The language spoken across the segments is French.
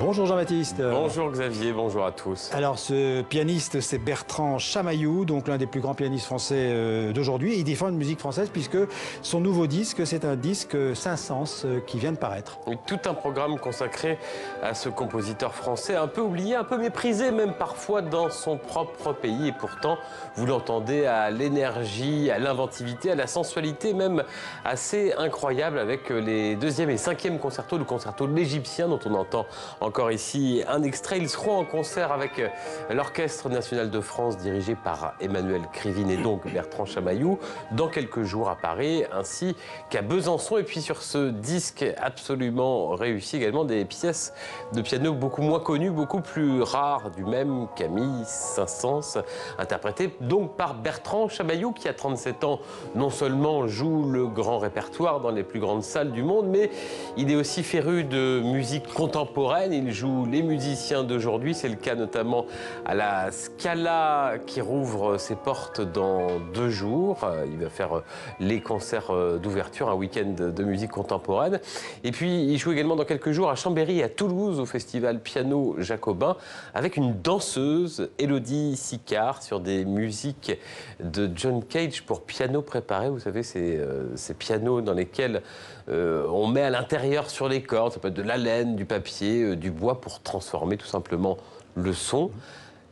Bonjour Jean-Baptiste. Bonjour Xavier, bonjour à tous. Alors ce pianiste, c'est Bertrand Chamaillou, donc l'un des plus grands pianistes français d'aujourd'hui. Il défend une musique française puisque son nouveau disque, c'est un disque Saint-Saëns qui vient de paraître. Oui, tout un programme consacré à ce compositeur français, un peu oublié, un peu méprisé même parfois dans son propre pays. Et pourtant, vous l'entendez, à l'énergie, à l'inventivité, à la sensualité même assez incroyable avec les deuxième et cinquième concertos, le concerto de l'Égyptien dont on entend encore ici un extrait. Ils seront en concert avec l'Orchestre national de France dirigé par Emmanuel Krivine et donc Bertrand Chamaillou dans quelques jours à Paris ainsi qu'à Besançon. Et puis sur ce disque absolument réussi également des pièces de piano beaucoup moins connues, beaucoup plus rares du même Camille Saint-Saëns, interprétées donc par Bertrand Chamaillou qui à 37 ans non seulement joue le grand répertoire dans les plus grandes salles du monde, mais il est aussi féru de musique contemporaine. Il joue les musiciens d'aujourd'hui. C'est le cas notamment à la Scala qui rouvre ses portes dans 2 jours. Il va faire les concerts d'ouverture, un week-end de musique contemporaine. Et puis il joue également dans quelques jours à Chambéry et à Toulouse au festival Piano Jacobin avec une danseuse, Élodie Sicard, sur des musiques de John Cage pour piano préparé. Vous savez, ces pianos dans lesquels on met à l'intérieur sur les cordes, ça peut être de la laine, du papier, du bois pour transformer tout simplement le son.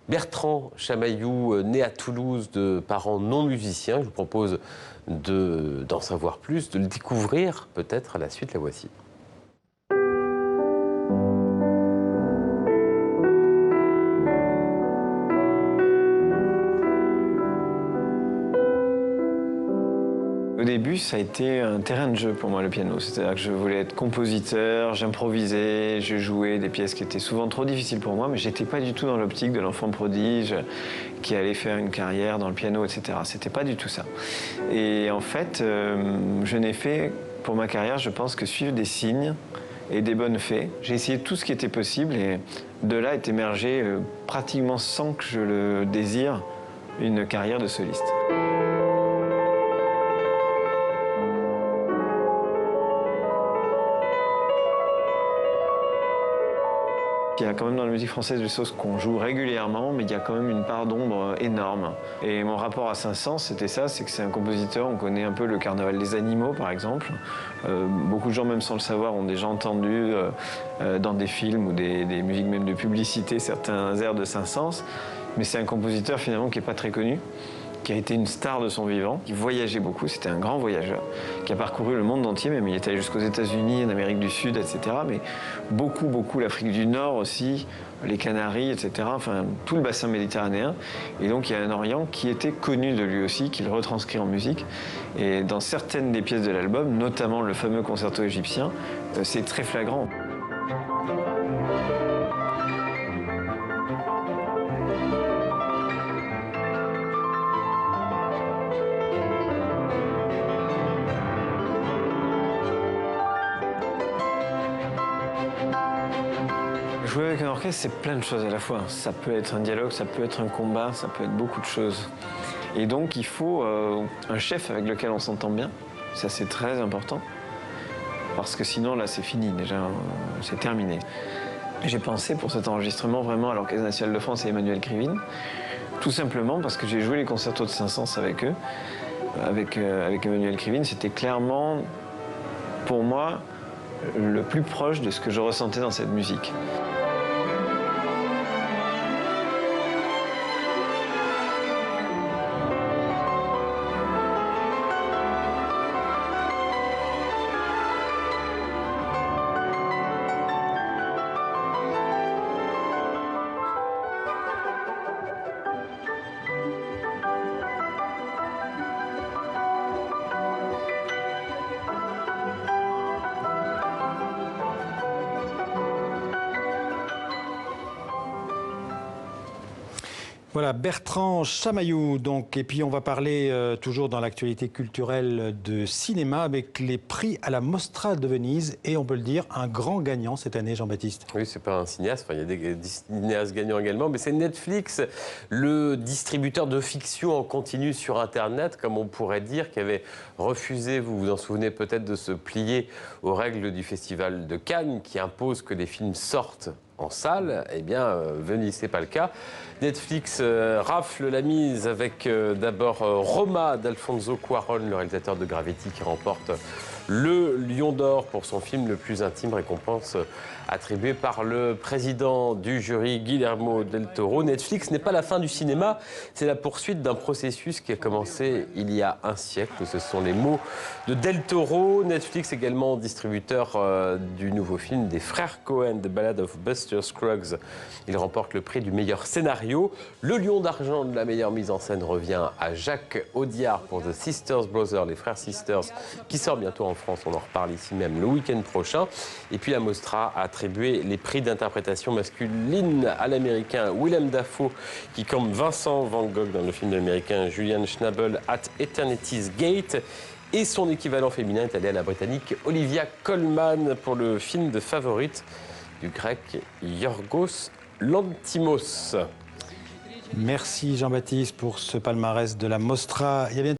Bertrand Chamaillou, né à Toulouse de parents non musiciens, je vous propose d'en savoir plus, de le découvrir peut-être à la suite, la voici. Au début, ça a été un terrain de jeu pour moi, le piano. C'est-à-dire que je voulais être compositeur, j'improvisais, je jouais des pièces qui étaient souvent trop difficiles pour moi, mais j'étais pas du tout dans l'optique de l'enfant prodige qui allait faire une carrière dans le piano, etc. C'était pas du tout ça. Et en fait, je n'ai fait pour ma carrière, je pense, que suivre des signes et des bonnes fées. J'ai essayé tout ce qui était possible et de là est émergé, pratiquement sans que je le désire, une carrière de soliste. Il y a quand même dans la musique française des choses qu'on joue régulièrement, mais il y a quand même une part d'ombre énorme. Et mon rapport à Saint-Saëns, c'était ça, c'est que c'est un compositeur, on connaît un peu le Carnaval des animaux, par exemple. Beaucoup de gens, même sans le savoir, ont déjà entendu dans des films ou des musiques même de publicité certains airs de Saint-Saëns. Mais c'est un compositeur finalement qui n'est pas très connu, qui a été une star de son vivant, qui voyageait beaucoup, c'était un grand voyageur, qui a parcouru le monde entier, même il est allé jusqu'aux États-Unis, en Amérique du Sud, etc. Mais beaucoup l'Afrique du Nord aussi, les Canaries, etc. Enfin, tout le bassin méditerranéen. Et donc il y a un Orient qui était connu de lui aussi, qu'il retranscrit en musique. Et dans certaines des pièces de l'album, notamment le fameux concerto égyptien, c'est très flagrant. Jouer avec un orchestre, c'est plein de choses à la fois. Ça peut être un dialogue, ça peut être un combat, ça peut être beaucoup de choses. Et donc, il faut un chef avec lequel on s'entend bien. Ça, c'est très important. Parce que sinon, là, c'est fini déjà, c'est terminé. J'ai pensé pour cet enregistrement vraiment à l'Orchestre national de France et Emmanuel Krivine. Tout simplement parce que j'ai joué les concertos de Saint-Saëns avec eux. Avec Emmanuel Krivine, c'était clairement, pour moi, le plus proche de ce que je ressentais dans cette musique. Voilà, Bertrand Chamaillou, donc, et puis on va parler toujours dans l'actualité culturelle de cinéma avec les prix à la Mostra de Venise et on peut le dire, un grand gagnant cette année, Jean-Baptiste. Oui, c'est pas un cinéaste, enfin, il y a des cinéastes gagnants également, mais c'est Netflix, le distributeur de fiction en continu sur Internet, comme on pourrait dire, qui avait refusé, vous vous en souvenez peut-être, de se plier aux règles du Festival de Cannes, qui impose que les films sortent en salle. Eh bien, Venise, c'est pas le cas. Netflix rafle la mise avec d'abord Roma d'Alfonso Cuarón, le réalisateur de Gravity, qui remporte le Lion d'Or pour son film le plus intime, récompense attribuée par le président du jury, Guillermo del Toro. Netflix n'est pas la fin du cinéma, c'est la poursuite d'un processus qui a commencé il y a un siècle. Ce sont les mots de del Toro. Netflix également distributeur du nouveau film des frères Coen, The Ballad of Buster Scruggs. Il remporte le prix du meilleur scénario. Le Lion d'argent de la meilleure mise en scène revient à Jacques Audiard pour The Sisters Brothers, les frères Sisters, qui sort bientôt en France. On en reparle ici même le week-end prochain. Et puis la Mostra a attribué les prix d'interprétation masculine à l'américain Willem Dafoe, qui comme Vincent Van Gogh dans le film de l'américain Julian Schnabel At Eternity's Gate. Et son équivalent féminin est allé à la britannique Olivia Colman pour le film de Favorite du grec Yorgos Lanthimos. Merci Jean-Baptiste pour ce palmarès de la Mostra. Il y a bien